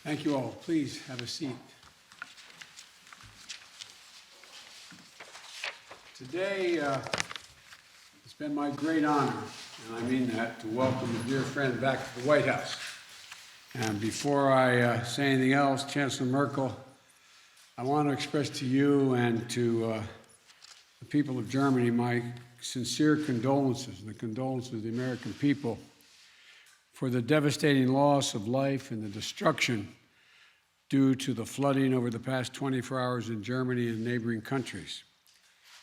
Thank you all. Please have a seat. Today, it's been my great honor, and I mean that, to welcome a dear friend back to the White House. And before I say anything else, Chancellor Merkel, I want to express to you and to the people of Germany my sincere condolences and the condolences of the American people for the devastating loss of life and the destruction due to the flooding over the past 24 hours in Germany and neighboring countries.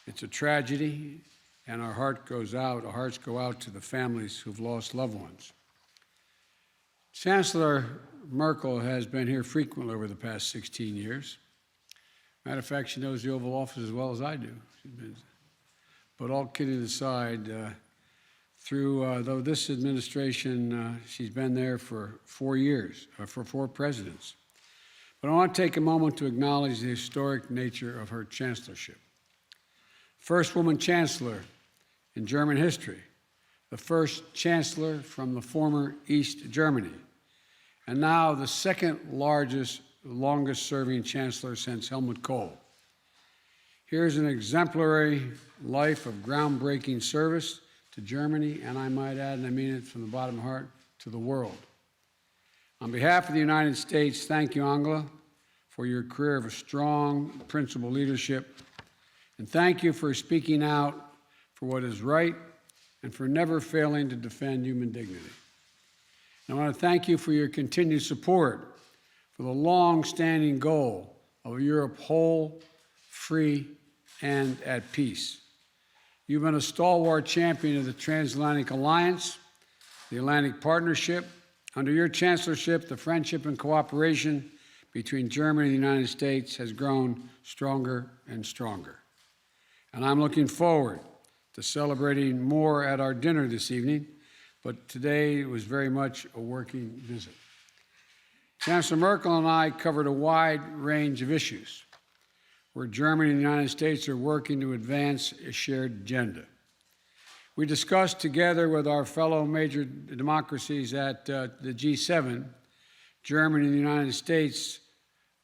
It's a tragedy, and our hearts go out to the families who've lost loved ones. Chancellor Merkel has been here frequently over the past 16 years. Matter of fact, she knows the Oval Office as well as I do. But all kidding aside, though this administration, she's been there for 4 years, for 4 presidents. But I want to take a moment to acknowledge the historic nature of her chancellorship. First woman chancellor in German history, the first chancellor from the former East Germany, and now the second longest serving chancellor since Helmut Kohl. Here's an exemplary life of groundbreaking service to Germany, and I might add, and I mean it from the bottom of my heart, to the world. On behalf of the United States, thank you, Angela, for your career of a strong, principled leadership. And thank you for speaking out for what is right and for never failing to defend human dignity. And I want to thank you for your continued support for the long-standing goal of a Europe whole, free, and at peace. You've been a stalwart champion of the Transatlantic Alliance, the Atlantic Partnership. Under your chancellorship, the friendship and cooperation between Germany and the United States has grown stronger and stronger. And I'm looking forward to celebrating more at our dinner this evening, but today was very much a working visit. Chancellor Merkel and I covered a wide range of issues where Germany and the United States are working to advance a shared agenda. We discussed together with our fellow major democracies at the G7, Germany and the United States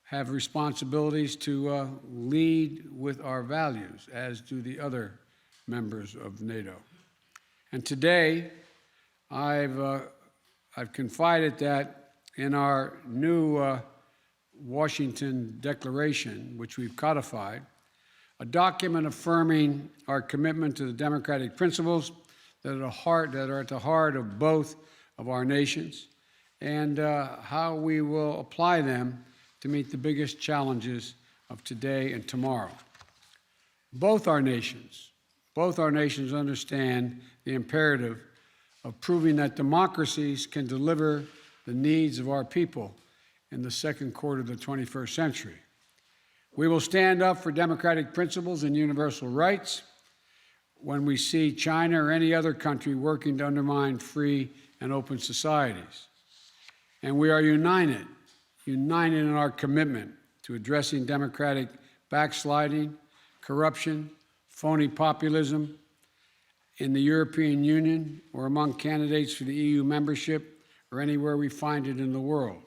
have responsibilities to lead with our values, as do the other members of NATO. And today, I've confided that in our new Washington Declaration, which we've codified, a document affirming our commitment to the democratic principles that are at the heart of both of our nations, and how we will apply them to meet the biggest challenges of today and tomorrow. Both our nations understand the imperative of proving that democracies can deliver the needs of our people in the second quarter of the 21st century. We will stand up for democratic principles and universal rights when we see China or any other country working to undermine free and open societies. And we are united in our commitment to addressing democratic backsliding, corruption, phony populism in the European Union or among candidates for the EU membership or anywhere we find it in the world.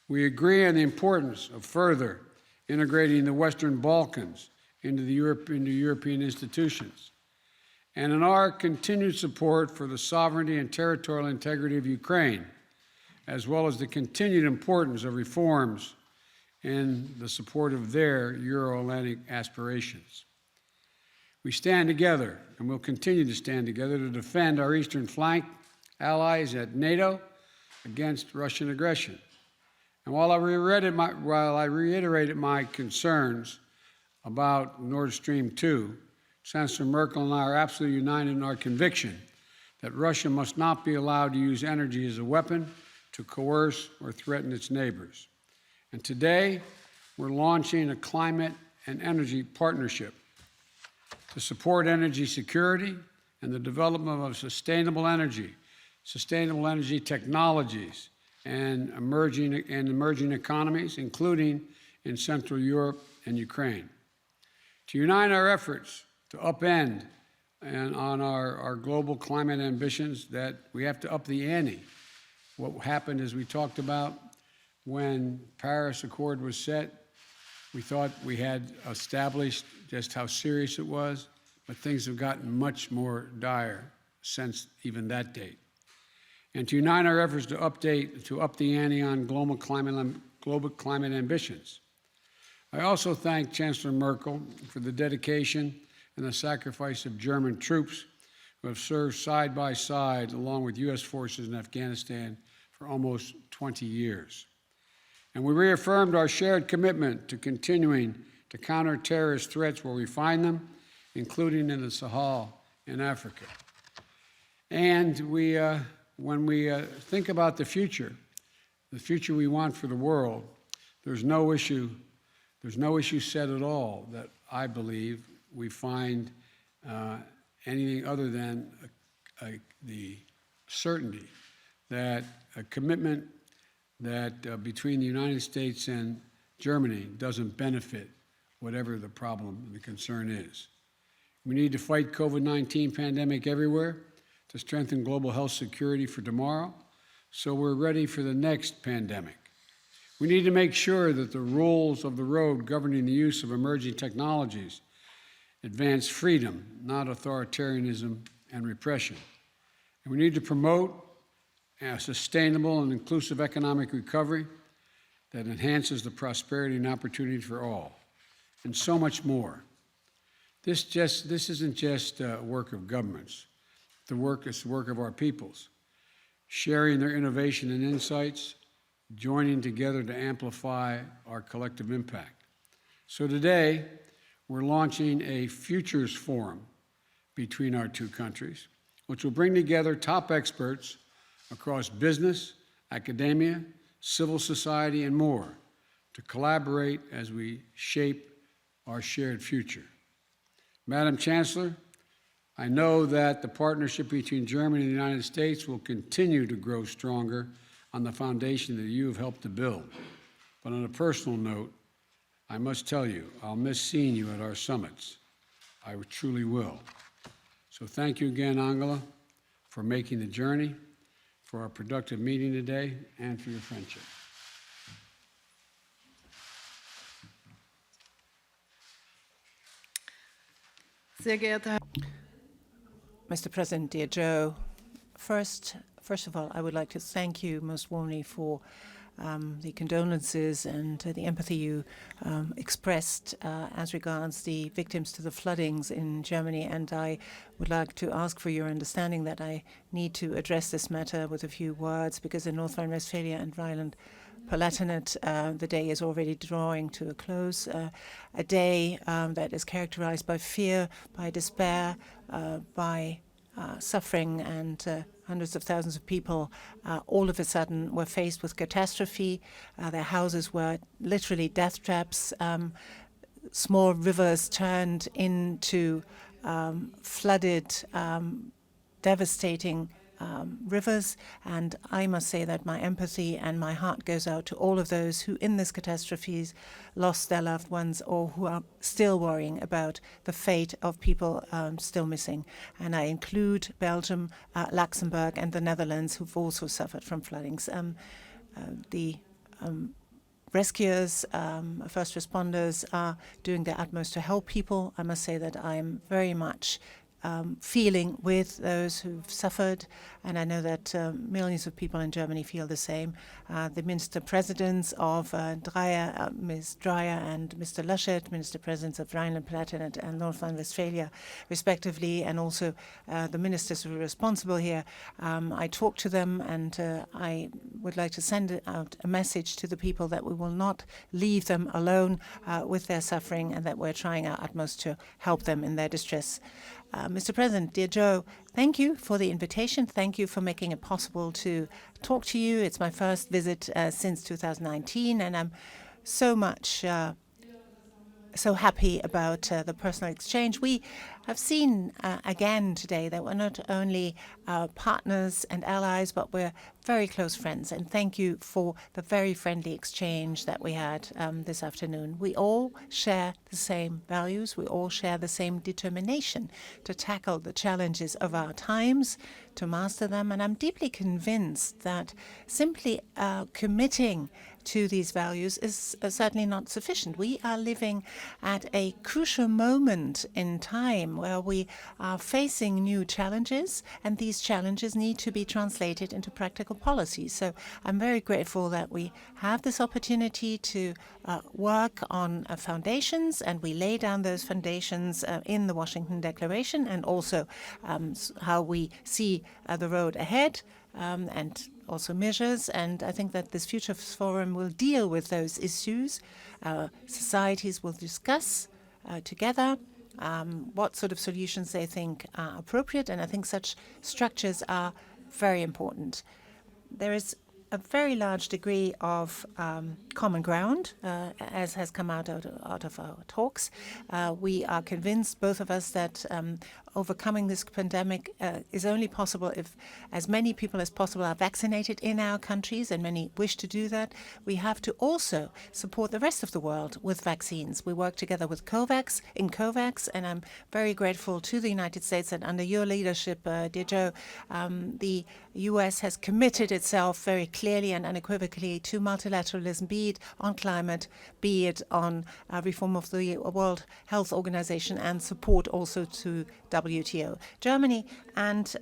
We agree on the importance of further integrating the Western Balkans into European institutions, and in our continued support for the sovereignty and territorial integrity of Ukraine, as well as the continued importance of reforms in the support of their Euro-Atlantic aspirations. We stand together, and will continue to stand together, to defend our eastern flank allies at NATO against Russian aggression. And while I reiterated my concerns about Nord Stream 2, Chancellor Merkel and I are absolutely united in our conviction that Russia must not be allowed to use energy as a weapon to coerce or threaten its neighbors. And today, we're launching a climate and energy partnership to support energy security and the development of sustainable energy technologies, and emerging economies, including in Central Europe and Ukraine. To unite our efforts to upend on our global climate ambitions, that we have to up the ante. What happened, as we talked about, when Paris Accord was set, we thought we had established just how serious it was, but things have gotten much more dire since even that date. And to unite our efforts to up the ante on global climate ambitions. I also thank Chancellor Merkel for the dedication and the sacrifice of German troops who have served side by side along with U.S. forces in Afghanistan for almost 20 years. And we reaffirmed our shared commitment to continuing to counter terrorist threats where we find them, including in the Sahel in Africa. And when we think about the future we want for the world, there's no issue set at all that I believe we find anything other than the certainty that a commitment that between the United States and Germany doesn't benefit whatever the problem, the concern is. We need to fight COVID-19 pandemic everywhere to strengthen global health security for tomorrow, so we're ready for the next pandemic. We need to make sure that the rules of the road governing the use of emerging technologies advance freedom, not authoritarianism and repression. And we need to promote a sustainable and inclusive economic recovery that enhances the prosperity and opportunity for all, and so much more. This isn't just work of governments. It's the work of our peoples, sharing their innovation and insights, joining together to amplify our collective impact. So today, we're launching a Futures Forum between our two countries, which will bring together top experts across business, academia, civil society, and more to collaborate as we shape our shared future. Madam Chancellor, I know that the partnership between Germany and the United States will continue to grow stronger on the foundation that you have helped to build. But on a personal note, I must tell you, I'll miss seeing you at our summits. I truly will. So thank you again, Angela, for making the journey, for our productive meeting today, and for your friendship. Sehr geehrter Herr Mr. President, dear Joe, first of all, I would like to thank you most warmly for the condolences and the empathy you expressed as regards the victims to the floodings in Germany. And I would like to ask for your understanding that I need to address this matter with a few words, because in North Rhine-Westphalia and Rhineland-Palatinate, the day is already drawing to a close, a day that is characterized by fear, by despair, by suffering, and hundreds of thousands of people all of a sudden were faced with catastrophe. Their houses were literally death traps. Small rivers turned into flooded, devastating rivers, and I must say that my empathy and my heart goes out to all of those who in these catastrophes lost their loved ones or who are still worrying about the fate of people still missing. And I include Belgium, Luxembourg and the Netherlands, who've also suffered from floodings. The rescuers, first responders are doing their utmost to help people. I must say that I'm very much feeling with those who've suffered, and I know that millions of people in Germany feel the same. The minister presidents of Ms. Dreyer and Mr. Laschet, minister presidents of Rhineland-Palatinate and North Rhine-Westphalia, respectively, and also the ministers who are responsible here. I talked to them, and I would like to send out a message to the people that we will not leave them alone with their suffering, and that we're trying our utmost to help them in their distress. Mr. President, dear Joe, thank you for the invitation. Thank you for making it possible to talk to you. It's my first visit since 2019, and I'm so happy about the personal exchange. We have seen again today that we're not only partners and allies, but we're very close friends. And thank you for the very friendly exchange that we had this afternoon. We all share the same values. We all share the same determination to tackle the challenges of our times, to master them. And I'm deeply convinced that simply committing to these values is certainly not sufficient. We are living at a crucial moment in time where we are facing new challenges, and these challenges need to be translated into practical policy. So I'm very grateful that we have this opportunity to work on foundations, and we lay down those foundations in the Washington Declaration, and also how we see the road ahead, and also measures. And I think that this Future Forum will deal with those issues. Societies will discuss together what sort of solutions they think are appropriate, and I think such structures are very important. There is a very large degree of common ground, as has come out of our talks. We are convinced, both of us, that overcoming this pandemic is only possible if as many people as possible are vaccinated in our countries, and many wish to do that. We have to also support the rest of the world with vaccines. We work together with COVAX, and I'm very grateful to the United States that under your leadership, dear Joe, the US has committed itself very clearly and unequivocally to multilateralism, be it on climate, be it on reform of the World Health Organization, and support also to WTO. Germany and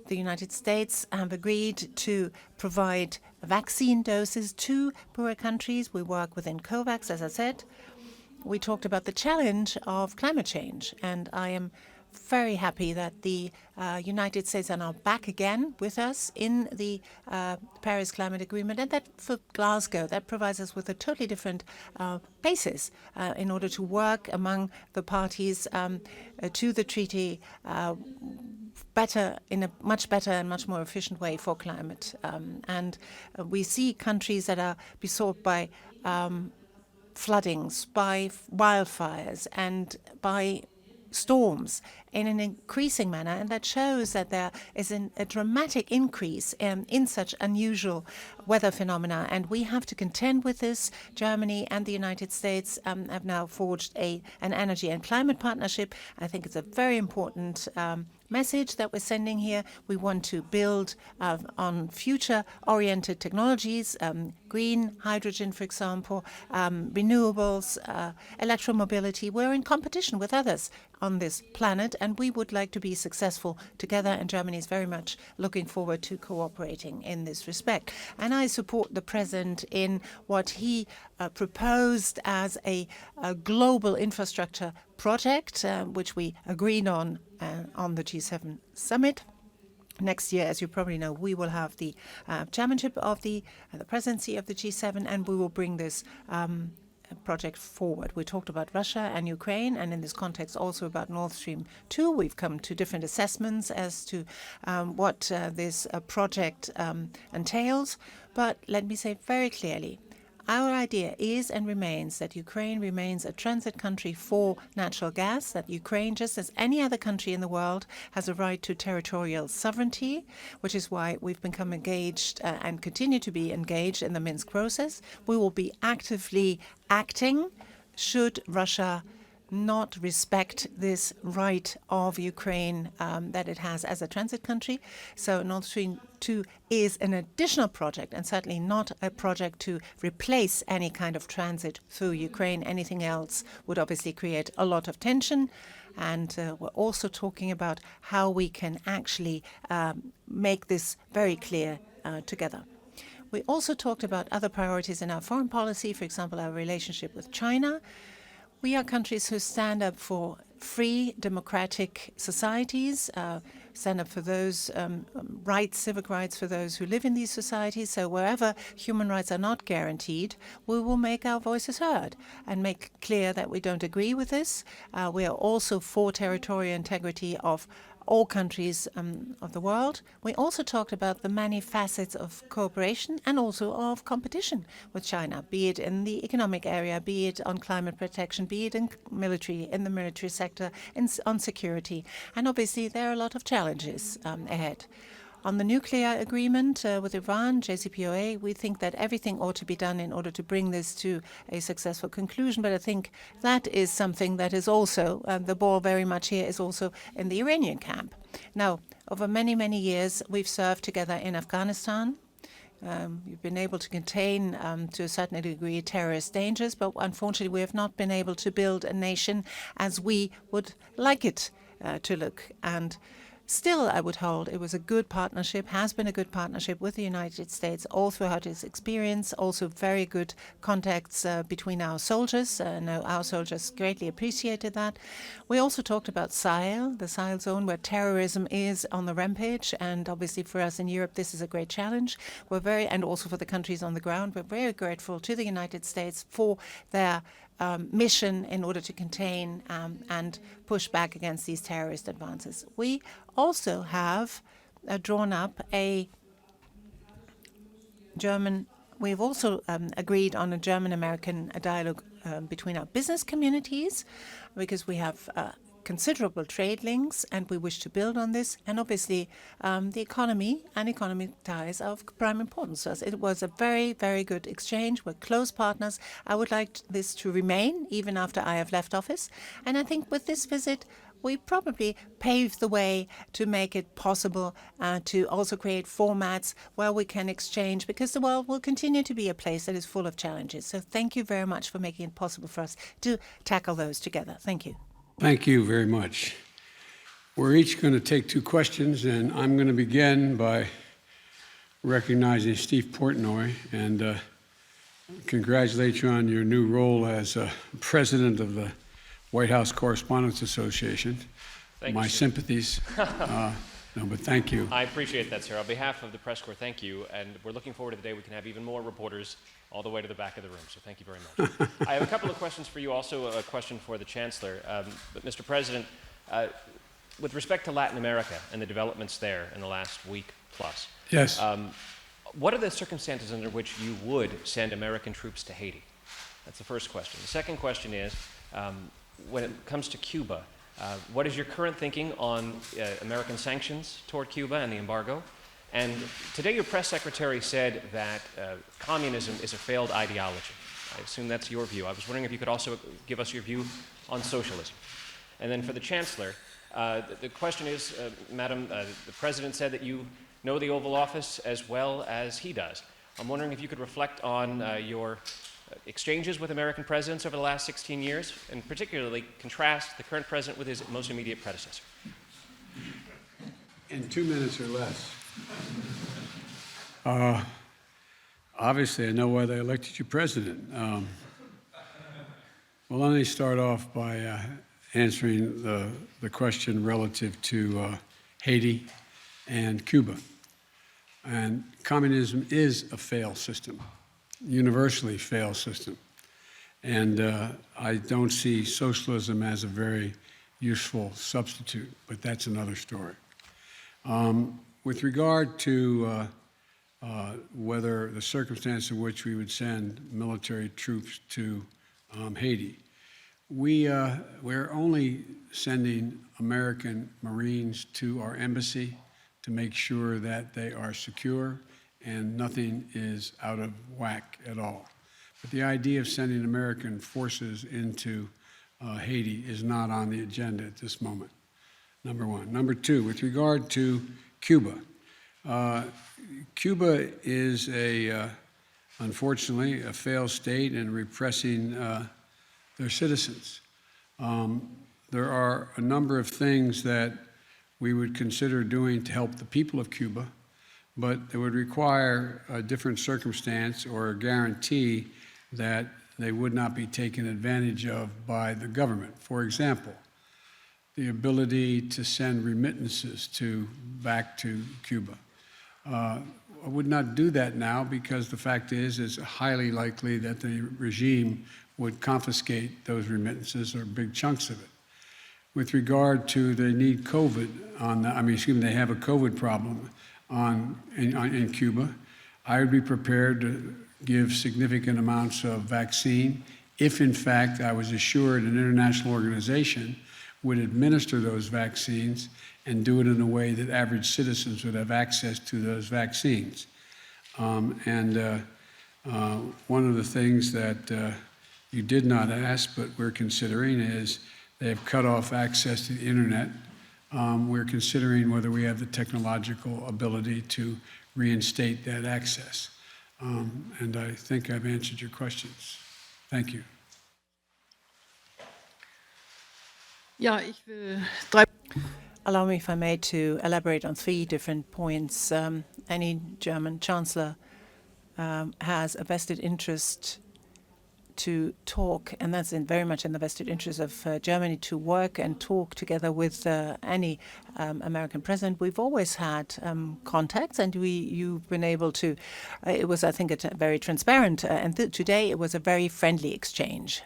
the United States have agreed to provide vaccine doses to poorer countries. We work within COVAX, as I said. We talked about the challenge of climate change, and I am very happy that the United States are now back again with us in the Paris Climate Agreement, and that for Glasgow, that provides us with a totally different basis in order to work among the parties to the treaty in a much better and much more efficient way for climate. And we see countries that are besought by floodings, by wildfires, and by storms in an increasing manner, and that shows that there is a dramatic increase in such unusual weather phenomena, and we have to contend with this. Germany and the United States have now forged an energy and climate partnership. I think it's a very important message that we're sending here. We want to build on future-oriented technologies, green hydrogen, for example, renewables, electromobility. We're in competition with others on this planet, and we would like to be successful together, and Germany is very much looking forward to cooperating in this respect. And I support the President in what he proposed as a global infrastructure project, which we agreed on the G7 summit. Next year, as you probably know, we will have the chairmanship of the presidency of the G7, and we will bring this project forward. We talked about Russia and Ukraine, and in this context also about Nord Stream 2. We've come to different assessments as to what this project entails. But let me say very clearly, our idea is and remains that Ukraine remains a transit country for natural gas, that Ukraine, just as any other country in the world, has a right to territorial sovereignty, which is why we've become engaged and continue to be engaged in the Minsk process. We will be actively acting should Russia not respect this right of Ukraine that it has as a transit country. So Nord Stream 2 is an additional project, and certainly not a project to replace any kind of transit through Ukraine. Anything else would obviously create a lot of tension. And we're also talking about how we can actually make this very clear together. We also talked about other priorities in our foreign policy, for example, our relationship with China. We are countries who stand up for free, democratic societies, stand up for those rights, civic rights for those who live in these societies. So wherever human rights are not guaranteed, we will make our voices heard and make clear that we don't agree with this. We are also for territorial integrity of all countries of the world. We also talked about the many facets of cooperation and also of competition with China, be it in the economic area, be it on climate protection, be it in the military sector, on security. And obviously there are a lot of challenges ahead. On the nuclear agreement with Iran, JCPOA, we think that everything ought to be done in order to bring this to a successful conclusion. But I think that is something that is also, the ball very much here is also in the Iranian camp. Now, over many, many years, we've served together in Afghanistan. You've been able to contain, to a certain degree, terrorist dangers, but unfortunately we have not been able to build a nation as we would like it to look. And still, I would hold it was a good partnership, has been a good partnership with the United States all throughout its experience, also very good contacts between our soldiers. Our soldiers greatly appreciated that. We also talked about Sahel, the Sahel zone, where terrorism is on the rampage, and obviously for us in Europe this is a great challenge. And also for the countries on the ground, we're very grateful to the United States for their mission in order to contain and push back against these terrorist advances. We also have drawn up we've also agreed on a German-American dialogue between our business communities, because we have considerable trade links and we wish to build on this. And obviously the economy and economic ties are of prime importance to us. It was a very, very good exchange. We're close partners. I would like this to remain even after I have left office. And I think with this visit, we probably paved the way to make it possible to also create formats where we can exchange, because the world will continue to be a place that is full of challenges. So thank you very much for making it possible for us to tackle those together. Thank you. Thank you very much. We're each going to take 2 questions, and I'm going to begin by recognizing Steve Portnoy and congratulate you on your new role as president of the White House Correspondents Association. Thank you, My sir. sympathies. No, but thank you. I appreciate that, sir. On behalf of the press corps, thank you. And we're looking forward to the day we can have even more reporters all the way to the back of the room. So thank you very much. I have a couple of questions for you, also a question for the Chancellor. But Mr. President, with respect to Latin America and the developments there in the last week plus, Yes. what are the circumstances under which you would send American troops to Haiti? That's the first question. The second question is, when it comes to Cuba, what is your current thinking on American sanctions toward Cuba and the embargo? And today your press secretary said that communism is a failed ideology. I assume that's your view. I was wondering if you could also give us your view on socialism. And then for the Chancellor, the question is, Madam, the President said that you know the Oval Office as well as he does. I'm wondering if you could reflect on your exchanges with American presidents over the last 16 years, and particularly contrast the current president with his most immediate predecessor. In 2 minutes or less. Obviously, I know why they elected you president. Well, let me start off by answering the question relative to Haiti and Cuba. And communism is a failed system, universally failed system. And I don't see socialism as a very useful substitute, but that's another story. With regard to whether the circumstance in which we would send military troops to Haiti, we're only sending American Marines to our embassy to make sure that they are secure and nothing is out of whack at all. But the idea of sending American forces into Haiti is not on the agenda at this moment, number one. Number two, with regard to Cuba, Cuba is unfortunately, a failed state in repressing their citizens. There are a number of things that we would consider doing to help the people of Cuba, but it would require a different circumstance or a guarantee that they would not be taken advantage of by the government. For example, the ability to send remittances back to Cuba. I would not do that now because the fact is it's highly likely that the regime would confiscate those remittances or big chunks of it. With regard to they need COVID they have a COVID problem in Cuba, I would be prepared to give significant amounts of vaccine if, in fact, I was assured an international organization would administer those vaccines and do it in a way that average citizens would have access to those vaccines. One of the things that you did not ask, but we're considering, is they have cut off access to the internet. We're considering whether we have the technological ability to reinstate that access. And I think I've answered your questions. Thank you. Ja, ich will drei. Allow me, if I may, to elaborate on 3 different points. Any German chancellor has a vested interest to talk, and that's very much in the vested interest of Germany to work and talk together with any American president. We've always had contacts, and you've been able to. It was, I think, very transparent, and today it was a very friendly exchange.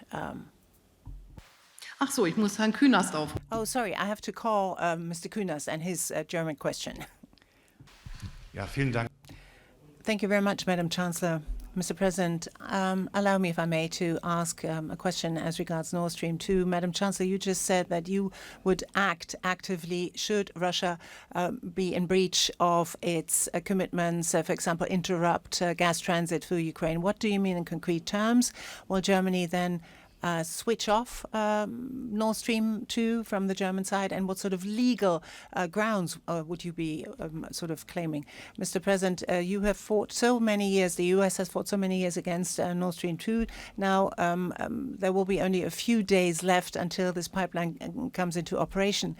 Ach so, ich muss Herrn Künast auf. Oh, sorry, I have to call Mr. Kunas and his German question. Ja, vielen Dank. Thank you very much, Madam Chancellor. Mr. President, allow me, if I may, to ask a question as regards Nord Stream 2. Madam Chancellor, you just said that you would act actively should Russia be in breach of its commitments, for example, interrupt gas transit through Ukraine. What do you mean in concrete terms? Will Germany then switch off Nord Stream 2 from the German side, and what sort of legal grounds would you be sort of claiming? Mr. President, you have fought so many years, the US has fought so many years against Nord Stream 2. Now there will be only a few days left until this pipeline comes into operation.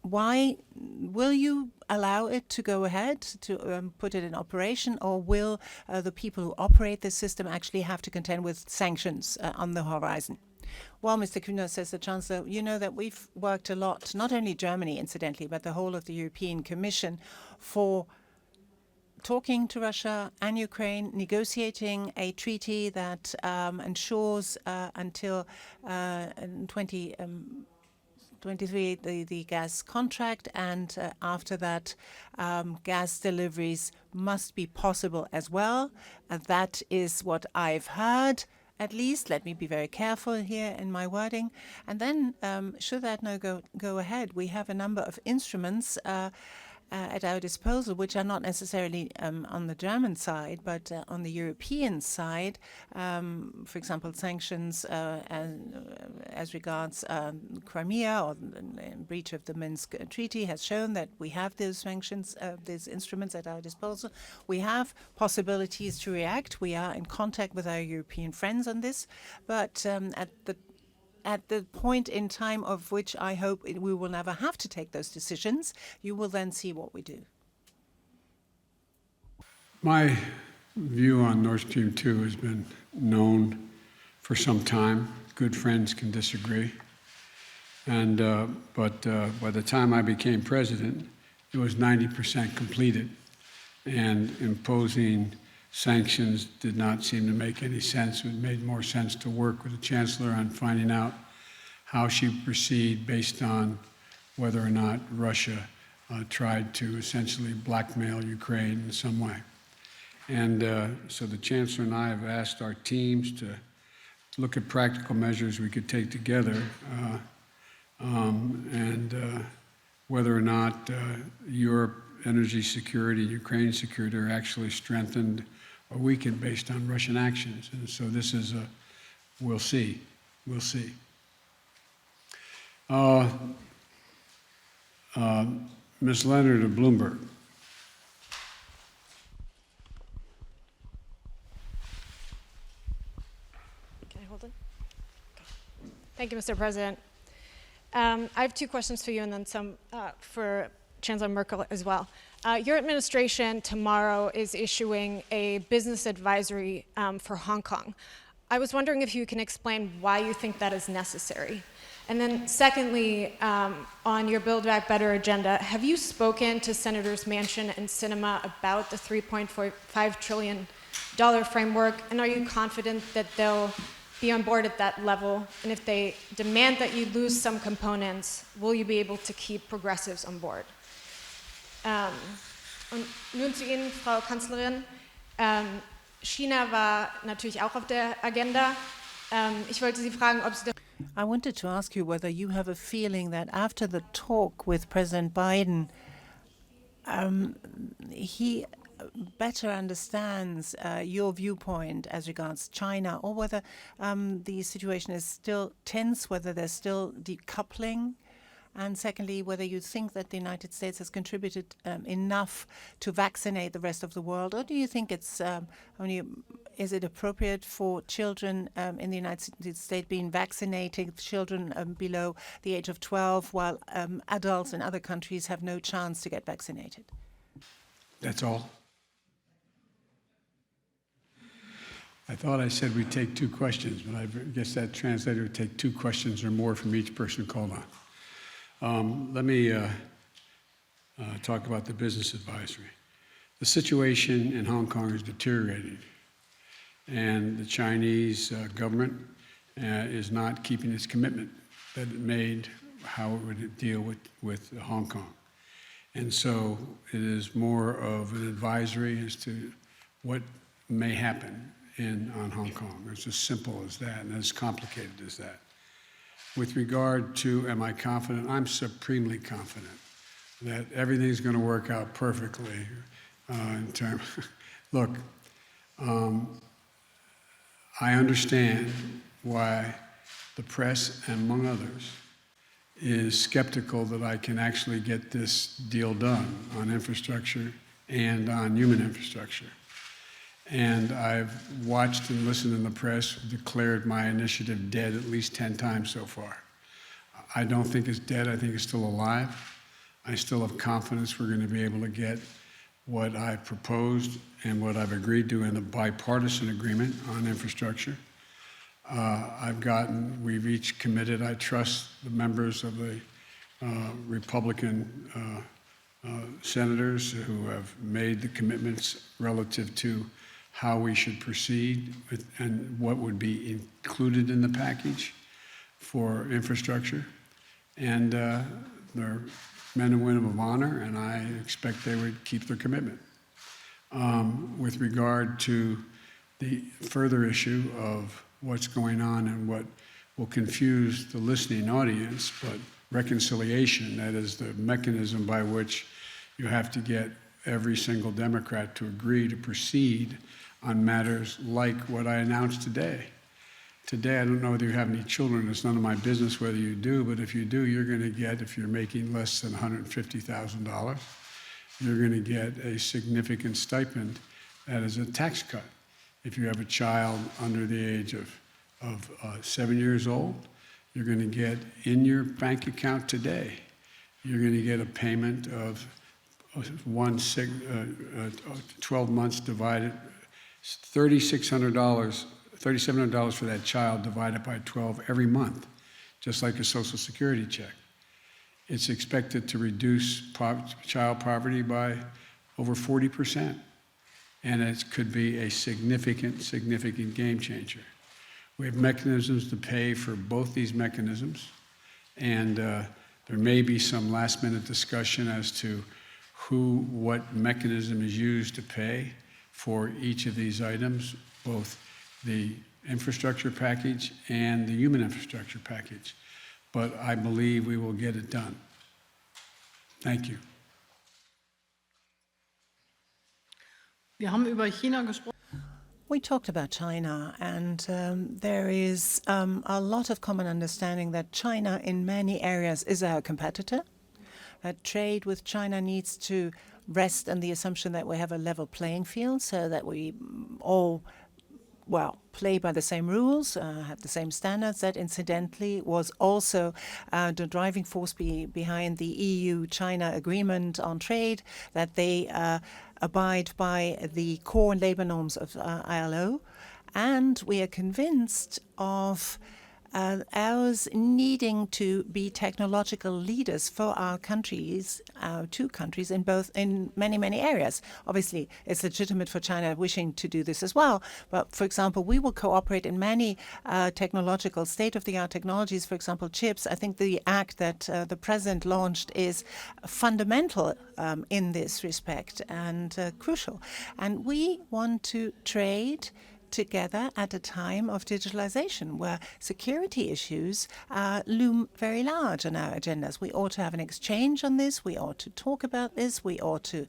Why will you allow it to go ahead, to put it in operation, or will the people who operate this system actually have to contend with sanctions on the horizon? Well, Mr. Kühner, says the Chancellor, you know that we've worked a lot, not only Germany, incidentally, but the whole of the European Commission, for talking to Russia and Ukraine, negotiating a treaty that ensures until 2023 the gas contract, and after that gas deliveries must be possible as well. That is what I've heard. At least, let me be very careful here in my wording. And then, should that no go ahead, we have a number of instruments at our disposal, which are not necessarily on the German side, but on the European side. For example, sanctions as regards Crimea, or breach of the Minsk Treaty, has shown that we have those sanctions, these instruments at our disposal. We have possibilities to react. We are in contact with our European friends on this, but at the point in time of which I hope we will never have to take those decisions, you will then see what we do. My view on Nord Stream 2 has been known for some time. Good friends can disagree. And but by the time I became president, it was 90% completed. And imposing sanctions did not seem to make any sense. It made more sense to work with the Chancellor on finding out how she would proceed based on whether or not Russia tried to essentially blackmail Ukraine in some way. And so the Chancellor and I have asked our teams to look at practical measures we could take together, and whether or not Europe energy security, Ukraine security are actually strengthened or weakened based on Russian actions. And so this is we'll see. We'll see. Ms. Leonard of Bloomberg. Can I hold it? Okay. Thank you, Mr. President. I have 2 questions for you, and then some for Chancellor Merkel as well. Your administration tomorrow is issuing a business advisory for Hong Kong. I was wondering if you can explain why you think that is necessary. And then secondly, on your Build Back Better agenda, have you spoken to Senators Manchin and Sinema about the $3.5 trillion framework? And are you confident that they'll be on board at that level? And if they demand that you lose some components, will you be able to keep progressives on board? Und nun zu Ihnen, Frau Kanzlerin. China war natürlich auch auf der Agenda. Ich wollte Sie fragen, ob Sie... I wanted to ask you whether you have a feeling that after the talk with President Biden, he better understands your viewpoint as regards China, or whether the situation is still tense, whether there's still decoupling, And secondly, whether you think that the United States has contributed enough to vaccinate the rest of the world, or do you think it's only, is it appropriate for children in the United States being vaccinated, children below the age of 12, while adults in other countries have no chance to get vaccinated? That's all. I thought I said we'd take 2 questions, but I guess that translator would take 2 questions or more from each person called on. Let me talk about the business advisory. The situation in Hong Kong is deteriorating, and the Chinese government is not keeping its commitment that it made how it would deal with Hong Kong. And so it is more of an advisory as to what may happen on Hong Kong. It's as simple as that and as complicated as that. With regard to, am I confident? I'm supremely confident that everything's going to work out perfectly in terms. Look, I understand why the press, among others, is skeptical that I can actually get this deal done on infrastructure and on human infrastructure. And I've watched and listened in the press, declared my initiative dead at least 10 times so far. I don't think it's dead. I think it's still alive. I still have confidence we're going to be able to get what I proposed and what I've agreed to in the bipartisan agreement on infrastructure. We've each committed, I trust the members of the Republican senators who have made the commitments relative to how we should proceed with, and what would be included in the package for infrastructure. And they're men and women of honor, and I expect they would keep their commitment. With regard to the further issue of what's going on and what will confuse the listening audience, but reconciliation, that is the mechanism by which you have to get every single Democrat to agree to proceed on matters like what I announced today. Today, I don't know whether you have any children. It's none of my business whether you do, but if you do, you're going to get, if you're making less than $150,000, you're going to get a significant stipend that is a tax cut. If you have a child under the age of 7 years old, you're going to get in your bank account today, you're going to get a payment of 12 months divided, $3,700 for that child divided by 12 every month, just like a Social Security check. It's expected to reduce child poverty by over 40%. And it could be a significant, significant game changer. We have mechanisms to pay for both these mechanisms, and there may be some last-minute discussion as to what mechanism is used to pay for each of these items, both the infrastructure package and the human infrastructure package. But I believe we will get it done. Thank you. Wir haben über China gesprochen. We talked about China, and there is a lot of common understanding that China in many areas is our competitor, that trade with China needs to rest on the assumption that we have a level playing field so that we all, play by the same rules, have the same standards. That incidentally was also the driving force behind the EU-China agreement on trade, that they abide by the core and labor norms of ILO. And we are convinced of ours needing to be technological leaders for our countries, our 2 countries, in many, many areas. Obviously, it's legitimate for China wishing to do this as well. But for example, we will cooperate in many technological, state-of-the-art technologies, for example, chips. I think the act that the president launched is fundamental in this respect and crucial. And we want to trade together at a time of digitalization where security issues loom very large on our agendas. We ought to have an exchange on this. We ought to talk about this. We ought to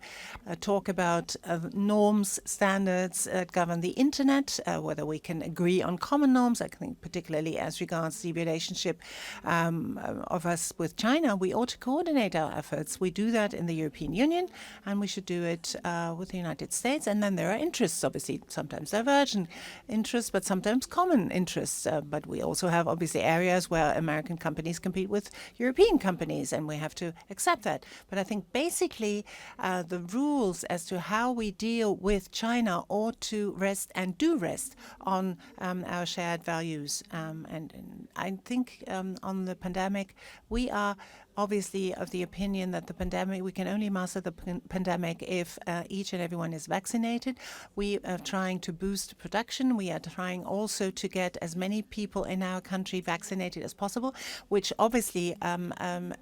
talk about norms, standards that govern the internet, whether we can agree on common norms. I think particularly as regards the relationship of us with China, we ought to coordinate our efforts. We do that in the European Union, and we should do it with the United States. And then there are interests, obviously, sometimes divergent interests, but sometimes common interests. But we also have, obviously, areas where American companies compete with European companies, and we have to accept that. But I think basically the rules as to how we deal with China ought to rest and do rest on our shared values. And I think on the pandemic, we are obviously of the opinion that the pandemic, we can only master the pandemic if each and everyone is vaccinated. We are trying to boost production. We are trying also to get as many people in our country vaccinated as possible, which obviously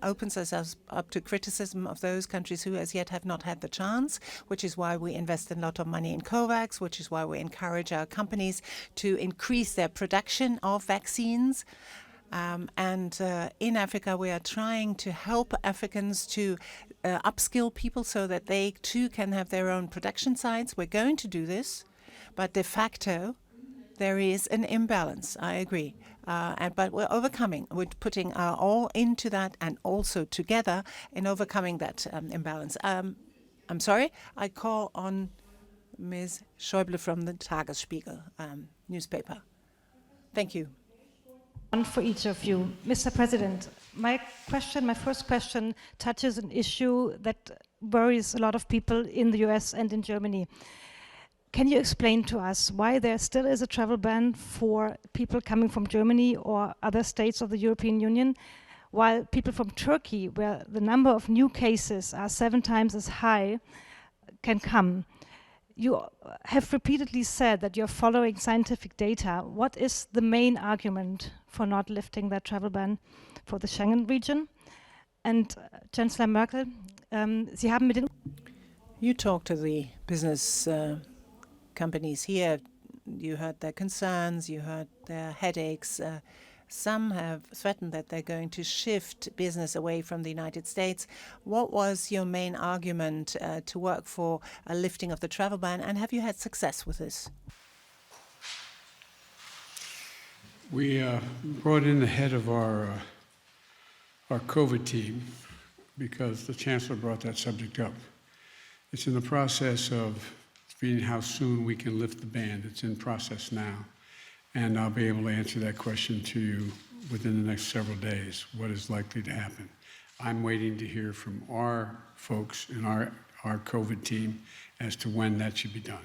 opens us up to criticism of those countries who as yet have not had the chance, which is why we invest a lot of money in COVAX, which is why we encourage our companies to increase their production of vaccines. And in Africa, we are trying to help Africans to upskill people so that they too can have their own production sites. We're going to do this, but de facto, there is an imbalance. I agree. But we're overcoming. We're putting our all into that and also together in overcoming that imbalance. I'm sorry, I call on Ms. Schäuble from the Tagesspiegel newspaper. Thank you. One for each of you. Mr. President, my first question touches an issue that worries a lot of people in the US and in Germany. Can you explain to us why there still is a travel ban for people coming from Germany or other states of the European Union, while people from Turkey, where the number of new cases are 7 times as high, can come? You have repeatedly said that you're following scientific data. What is the main argument for not lifting that travel ban for the Schengen region? And Chancellor Merkel, Sie haben mit den... You talked to the business companies here. You heard their concerns. You heard their headaches. Some have threatened that they're going to shift business away from the United States. What was your main argument to work for a lifting of the travel ban, and have you had success with this? We brought in the head of our COVID team because the Chancellor brought that subject up. It's in the process of seeing how soon we can lift the ban. It's in process now. And I'll be able to answer that question to you within the next several days, what is likely to happen. I'm waiting to hear from our folks in our COVID team as to when that should be done.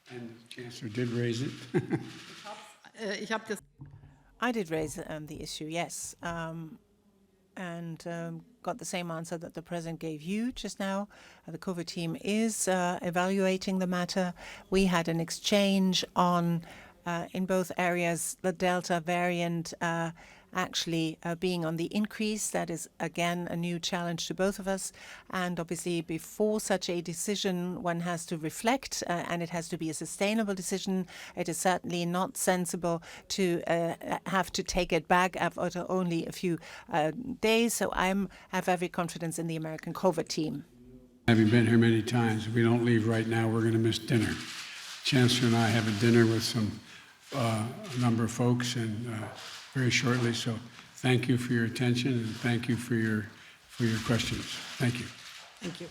And the Chancellor did raise it. I did raise the issue, yes, and got the same answer that the President gave you just now. The COVID team is evaluating the matter. We had an exchange on, in both areas, the Delta variant actually being on the increase. That is, again, a new challenge to both of us. And obviously, before such a decision, one has to reflect, and it has to be a sustainable decision. It is certainly not sensible to have to take it back after only a few days. So I have every confidence in the American COVID team. Having been here many times, if we don't leave right now, we're going to miss dinner. Chancellor and I have a dinner with a number of folks, and very shortly. So thank you for your attention, and thank you for your questions. Thank you. Thank you.